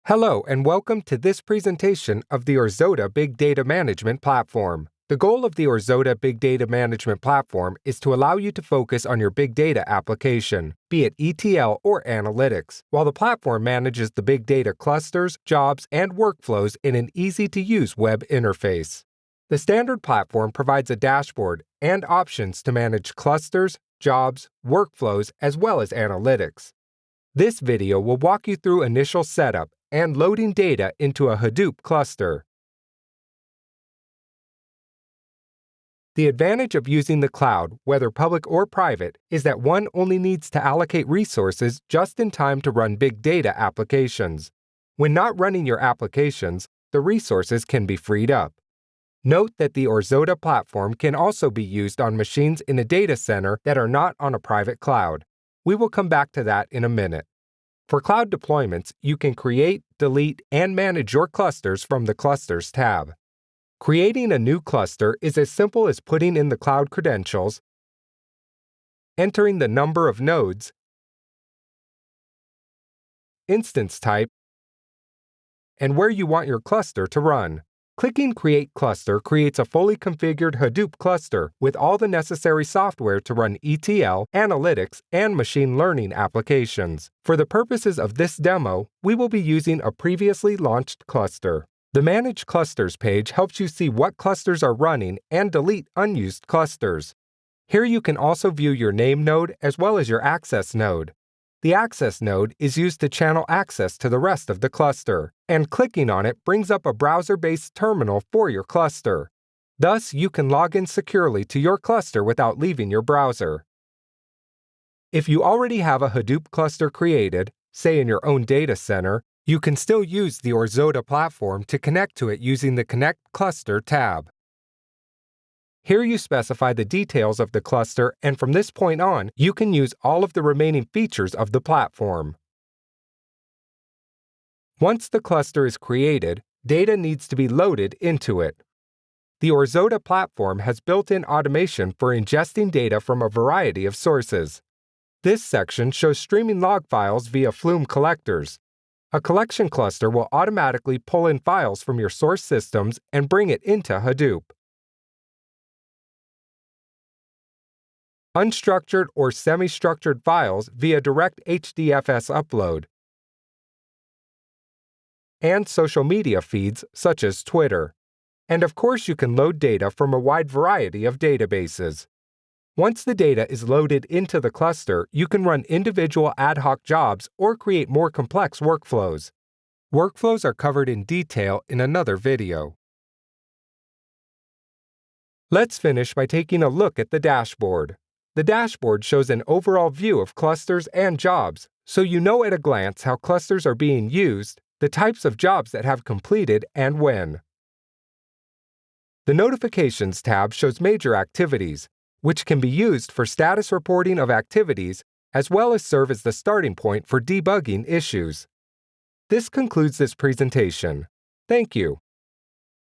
Hello and welcome to this presentation of the Orzota Big Data Management Platform. The goal of the Orzota Big Data Management Platform is to allow you to focus on your big data application, be it ETL or analytics, while the platform manages the big data clusters, jobs, and workflows in an easy-to-use web interface. The standard platform provides a dashboard and options to manage clusters, jobs, workflows, as well as analytics. This video will walk you through initial setup and loading data into a Hadoop cluster. The advantage of using the cloud, whether public or private, is that one only needs to allocate resources just in time to run big data applications. When not running your applications, the resources can be freed up. Note that the Orzota platform can also be used on machines in a data center that are not on a private cloud. We will come back to that in a minute. For cloud deployments, you can create, delete, and manage your clusters from the Clusters tab. Creating a new cluster is as simple as putting in the cloud credentials, entering the number of nodes, instance type, and where you want your cluster to run. Clicking Create Cluster creates a fully configured Hadoop cluster with all the necessary software to run ETL, analytics, and machine learning applications. For the purposes of this demo, we will be using a previously launched cluster. The Manage Clusters page helps you see what clusters are running and delete unused clusters. Here you can also view your name node as well as your access node. The access node is used to channel access to the rest of the cluster, and clicking on it brings up a browser-based terminal for your cluster. Thus, you can log in securely to your cluster without leaving your browser. If you already have a Hadoop cluster created, say in your own data center, you can still use the Orzota platform to connect to it using the Connect Cluster tab. Here you specify the details of the cluster, and from this point on, you can use all of the remaining features of the platform. Once the cluster is created, data needs to be loaded into it. The Orzota platform has built-in automation for ingesting data from a variety of sources. This section shows streaming log files via Flume collectors. A collection cluster will automatically pull in files from your source systems and bring it into Hadoop. Unstructured or semi-structured files via direct HDFS upload, and social media feeds such as Twitter. And of course, you can load data from a wide variety of databases. Once the data is loaded into the cluster, you can run individual ad hoc jobs or create more complex workflows. Workflows are covered in detail in another video. Let's finish by taking a look at the dashboard. The dashboard shows an overall view of clusters and jobs, so you know at a glance how clusters are being used, the types of jobs that have completed, and when. The Notifications tab shows major activities, which can be used for status reporting of activities, as well as serve as the starting point for debugging issues. This concludes this presentation. Thank you.